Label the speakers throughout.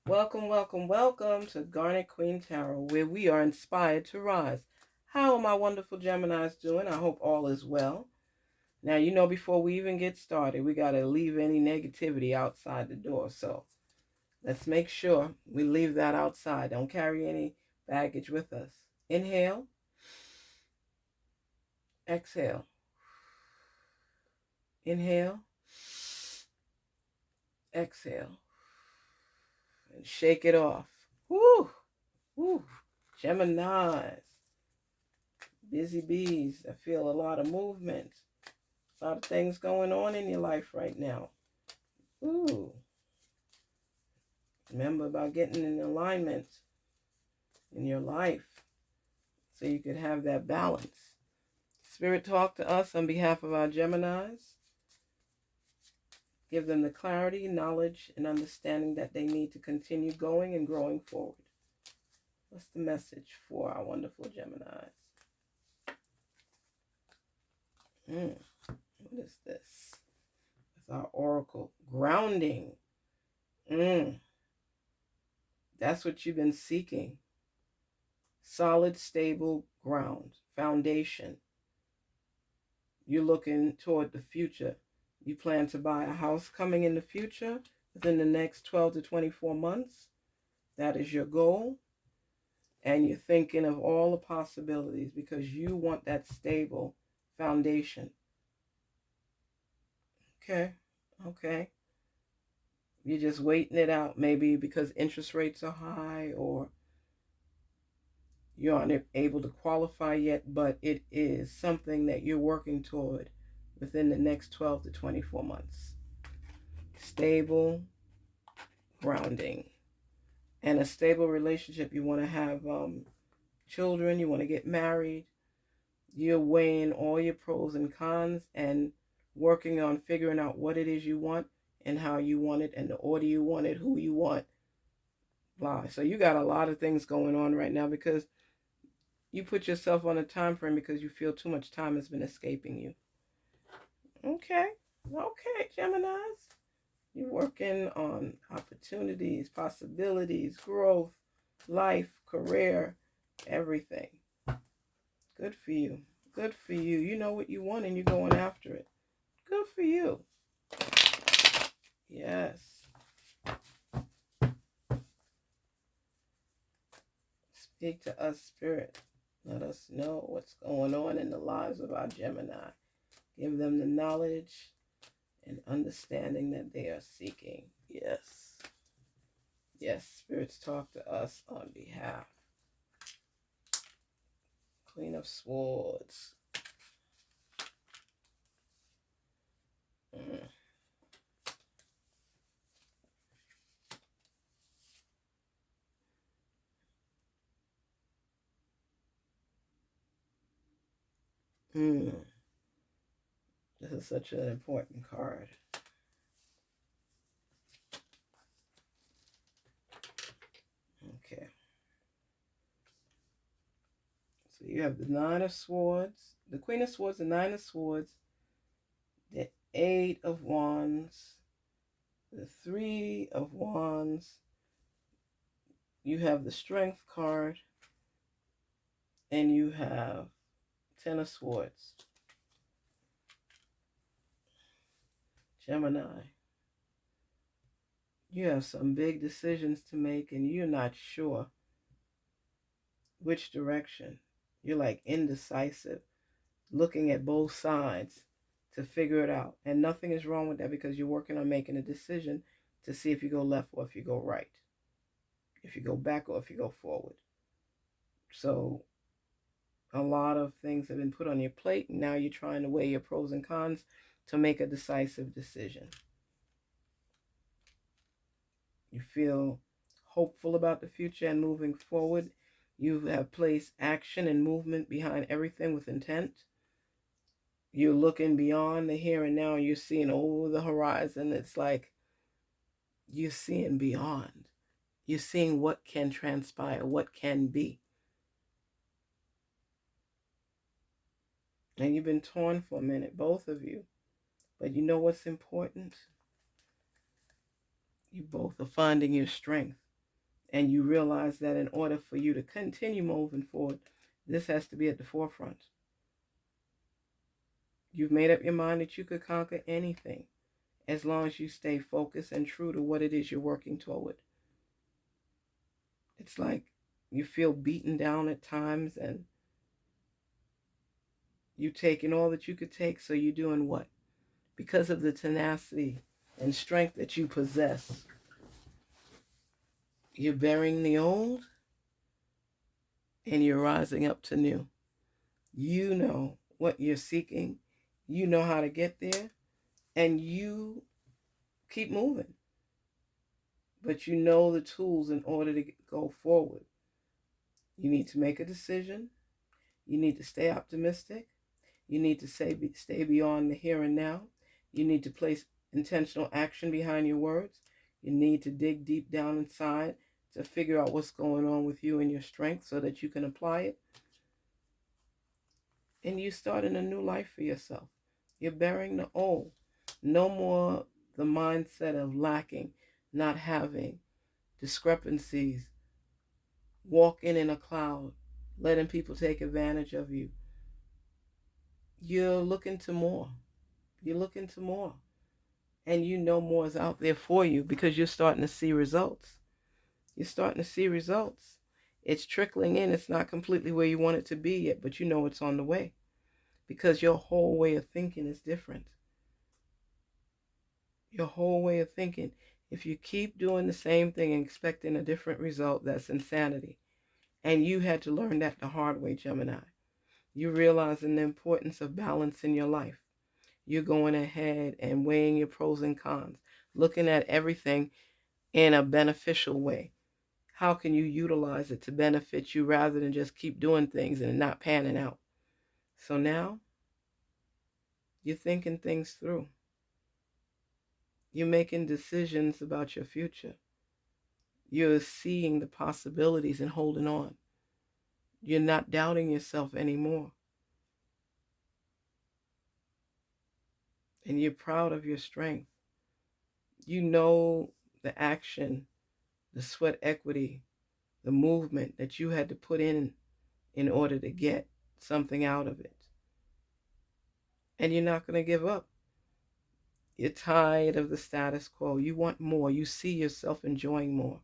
Speaker 1: Welcome, welcome, welcome to Garnetqueentarot, where we are inspired to rise. How are my wonderful Geminis doing? I hope all is well. Now, before we even get started, we got to leave any negativity outside the door. So let's make sure we leave that outside. Don't carry any baggage with us. Inhale, exhale. Inhale, exhale. And shake it off. Woo! Woo! Geminis. Busy bees. I feel a lot of movement. A lot of things going on in your life right now. Ooh. Remember about getting in alignment in your life so you could have that balance. Spirit, talk to us on behalf of our Geminis. Give them the clarity, knowledge, and understanding that they need to continue going and growing forward. What's the message for our wonderful Geminis? What is this? With our oracle, grounding. That's what you've been seeking. Solid, stable ground, foundation. You're looking toward the future. You plan to buy a house coming in the future within the next 12 to 24 months. That is your goal. And you're thinking of all the possibilities because you want that stable foundation. Okay. You're just waiting it out, maybe because interest rates are high or you aren't able to qualify yet, but it is something that you're working toward within the next 12 to 24 months. Stable grounding and a stable relationship. You want to have children, you want to get married. You're weighing all your pros and cons and working on figuring out what it is you want and how you want it and the order you want it, who you want. Blah. So you got a lot of things going on right now because you put yourself on a time frame because you feel too much time has been escaping you. Okay, Geminis. You're working on opportunities, possibilities, growth, life, career, everything. Good for you. Good for you. You know what you want and you're going after it. Good for you. Yes. Speak to us, Spirit. Let us know what's going on in the lives of our Gemini. Give them the knowledge and understanding that they are seeking. Yes. Yes, spirits, talk to us on behalf. Queen of Swords. This is such an important card. Okay. So you have the Nine of Swords, the Queen of Swords, the Nine of Swords, the Eight of Wands, the Three of Wands. You have the Strength card, and you have Ten of Swords. Gemini, you have some big decisions to make, and you're not sure which direction. You're like indecisive, looking at both sides to figure it out. And nothing is wrong with that because you're working on making a decision to see if you go left or if you go right, if you go back or if you go forward. So a lot of things have been put on your plate, and now you're trying to weigh your pros and cons to make a decisive decision. You feel hopeful about the future and moving forward. You have placed action and movement behind everything with intent. You're looking beyond the here and now, and you're seeing over the horizon. It's like you're seeing beyond. You're seeing what can transpire, what can be. And you've been torn for a minute, both of you. But you know what's important? You both are finding your strength. And you realize that in order for you to continue moving forward, this has to be at the forefront. You've made up your mind that you could conquer anything as long as you stay focused and true to what it is you're working toward. It's like you feel beaten down at times and you've taken all that you could take, so you're doing what? Because of the tenacity and strength that you possess, you're burying the old and you're rising up to new. You know what you're seeking, you know how to get there, and you keep moving. But you know the tools in order to go forward. You need to make a decision. You need to stay optimistic. You need to stay beyond the here and now. You need to place intentional action behind your words. You need to dig deep down inside to figure out what's going on with you and your strength so that you can apply it. And you starting a new life for yourself. You're burying the old. No more the mindset of lacking, not having, discrepancies, walking in a cloud, letting people take advantage of you. You're looking to more. You're looking to more. And you know more is out there for you because you're starting to see results. You're starting to see results. It's trickling in. It's not completely where you want it to be yet, but you know it's on the way because your whole way of thinking is different. Your whole way of thinking. If you keep doing the same thing and expecting a different result, that's insanity. And you had to learn that the hard way, Gemini. You're realizing the importance of balance in your life. You're going ahead and weighing your pros and cons, looking at everything in a beneficial way. How can you utilize it to benefit you rather than just keep doing things and not panning out? So now you're thinking things through. You're making decisions about your future. You're seeing the possibilities and holding on. You're not doubting yourself anymore. And you're proud of your strength. You know the action, the sweat equity, the movement that you had to put in order to get something out of it. And you're not going to give up. You're tired of the status quo. You want more. You see yourself enjoying more.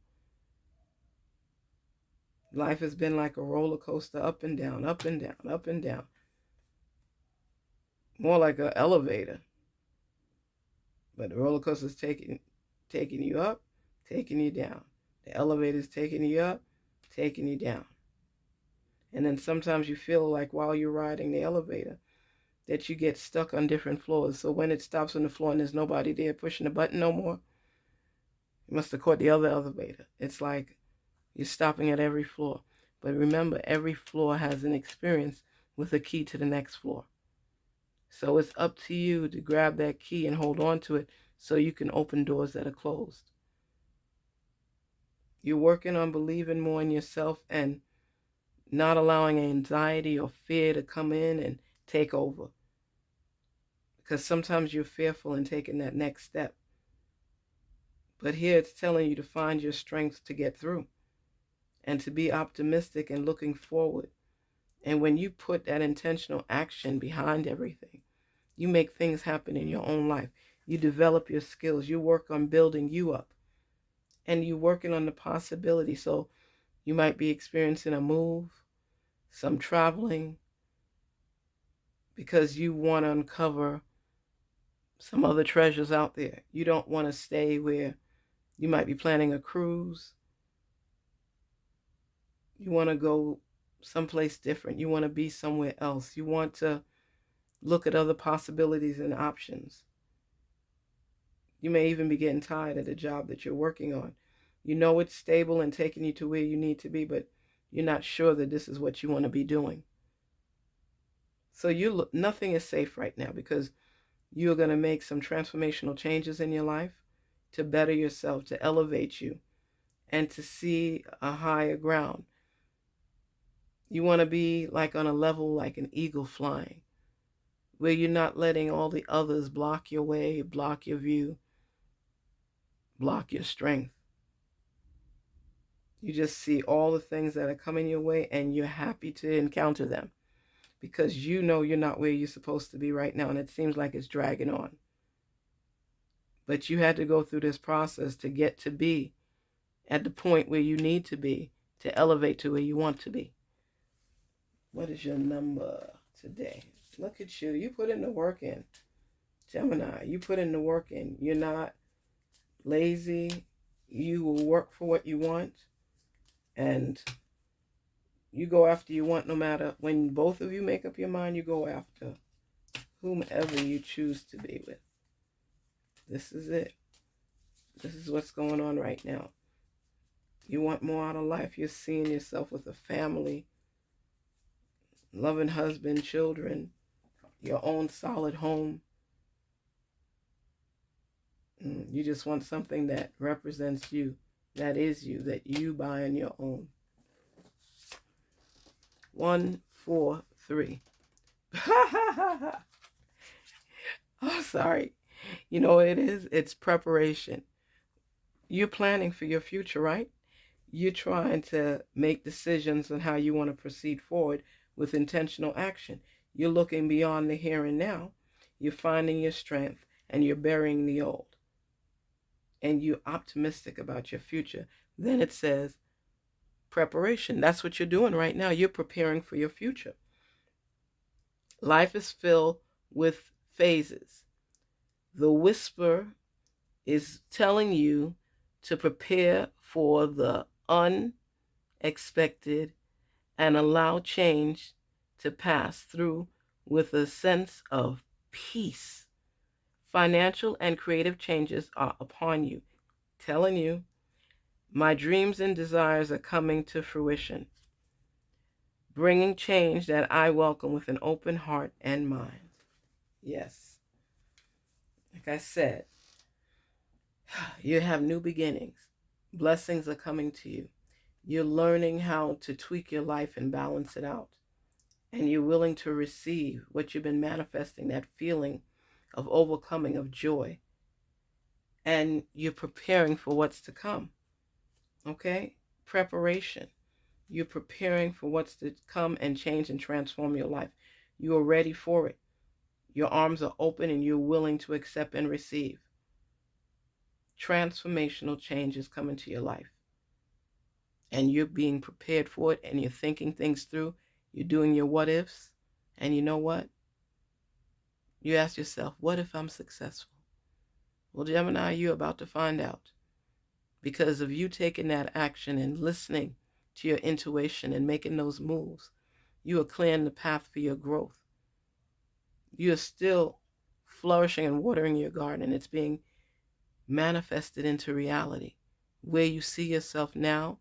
Speaker 1: Life has been like a roller coaster, up and down, up and down, up and down. More like an elevator. But the roller coaster is taking you up, taking you down. The elevator is taking you up, taking you down. And then sometimes you feel like while you're riding the elevator that you get stuck on different floors. So when it stops on the floor and there's nobody there pushing the button no more, you must have caught the other elevator. It's like you're stopping at every floor. But remember, every floor has an experience with a key to the next floor. So it's up to you to grab that key and hold on to it so you can open doors that are closed. You're working on believing more in yourself and not allowing anxiety or fear to come in and take over. Because sometimes you're fearful in taking that next step. But here it's telling you to find your strength to get through and to be optimistic and looking forward. And when you put that intentional action behind everything, you make things happen in your own life. You develop your skills. You work on building you up. And you're working on the possibility. So you might be experiencing a move, some traveling, because you want to uncover some other treasures out there. You don't want to stay where you might be planning a cruise. You want to go someplace different. You want to be somewhere else. You want to look at other possibilities and options. You may even be getting tired of the job that you're working on. You know it's stable and taking you to where you need to be, but you're not sure that this is what you want to be doing. So nothing is safe right now because you're going to make some transformational changes in your life to better yourself, to elevate you, and to see a higher ground. You want to be like on a level like an eagle flying, where you're not letting all the others block your way, block your view, block your strength. You just see all the things that are coming your way and you're happy to encounter them because you know you're not where you're supposed to be right now and it seems like it's dragging on. But you had to go through this process to get to be at the point where you need to be to elevate to where you want to be. What is your number today? Look at you. You put in the work in. Gemini, you put in the work in. You're not lazy. You will work for what you want. And you go after you want no matter. When both of you make up your mind, you go after whomever you choose to be with. This is it. This is what's going on right now. You want more out of life. You're seeing yourself with a family, loving husband, children, your own solid home. You just want something that represents you, that is you, that you buy on your own. 1, 4, 3. Oh, sorry. You know what it is? It's preparation. You're planning for your future, right? You're trying to make decisions on how you want to proceed forward with intentional action. You're looking beyond the here and now. You're finding your strength and you're burying the old. And you're optimistic about your future. Then it says preparation. That's what you're doing right now. You're preparing for your future. Life is filled with phases. The whisper is telling you to prepare for the unexpected and allow change to pass through with a sense of peace. Financial and creative changes are upon you. Telling you, my dreams and desires are coming to fruition, bringing change that I welcome with an open heart and mind. Yes. Like I said, you have new beginnings. Blessings are coming to you. You're learning how to tweak your life and balance it out. And you're willing to receive what you've been manifesting, that feeling of overcoming, of joy. And you're preparing for what's to come. Okay? Preparation. You're preparing for what's to come and change and transform your life. You are ready for it. Your arms are open and you're willing to accept and receive. Transformational change is coming to your life. And you're being prepared for it and you're thinking things through. You're doing your what ifs. And you know what? You ask yourself, what if I'm successful? Well, Gemini, you're about to find out. Because of you taking that action and listening to your intuition and making those moves, you are clearing the path for your growth. You are still flourishing and watering your garden. It's being manifested into reality. Where you see yourself now,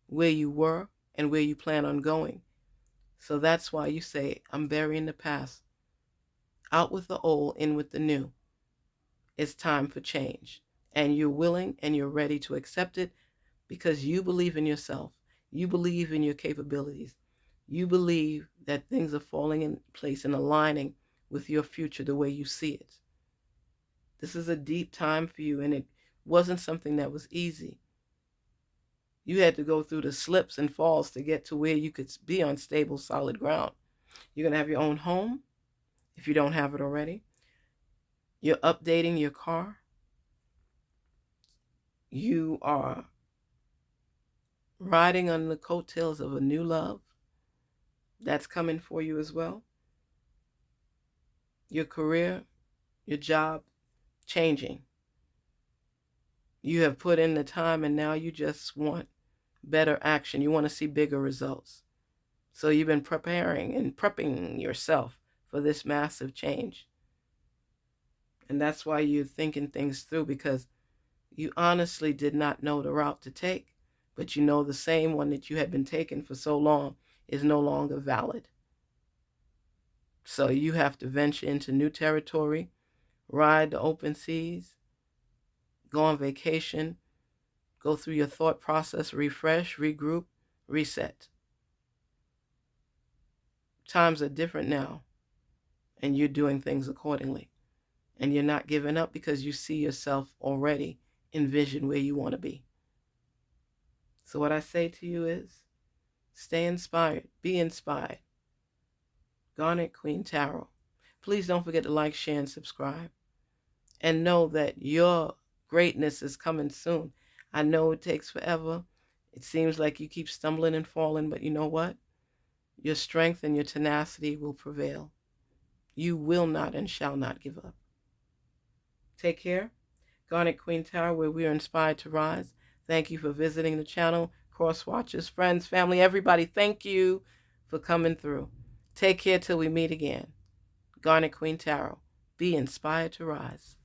Speaker 1: where you were, and where you plan on going. So that's why you say, I'm burying the past. Out with the old, in with the new. It's time for change. And you're willing and you're ready to accept it because you believe in yourself. You believe in your capabilities. You believe that things are falling in place and aligning with your future the way you see it. This is a deep time for you, and it wasn't something that was easy. You had to go through the slips and falls to get to where you could be on stable, solid ground. You're going to have your own home if you don't have it already. You're updating your car. You are riding on the coattails of a new love. That's coming for you as well. Your career, your job, changing. You have put in the time and now you just want better action. You want to see bigger results. So you've been preparing and prepping yourself for this massive change. And that's why you're thinking things through, because you honestly did not know the route to take, but you know the same one that you had been taking for so long is no longer valid. So you have to venture into new territory, ride the open seas, go on vacation, go through your thought process, refresh, regroup, reset. Times are different now, and you're doing things accordingly. And you're not giving up because you see yourself already envision where you want to be. So what I say to you is, stay inspired, be inspired. Garnet Queen Tarot. Please don't forget to like, share, and subscribe. And know that your greatness is coming soon. I know it takes forever. It seems like you keep stumbling and falling, but you know what? Your strength and your tenacity will prevail. You will not and shall not give up. Take care. Garnet Queen Tarot, where we are inspired to rise. Thank you for visiting the channel. Cross watchers, friends, family, everybody, thank you for coming through. Take care till we meet again. Garnet Queen Tarot. Be inspired to rise.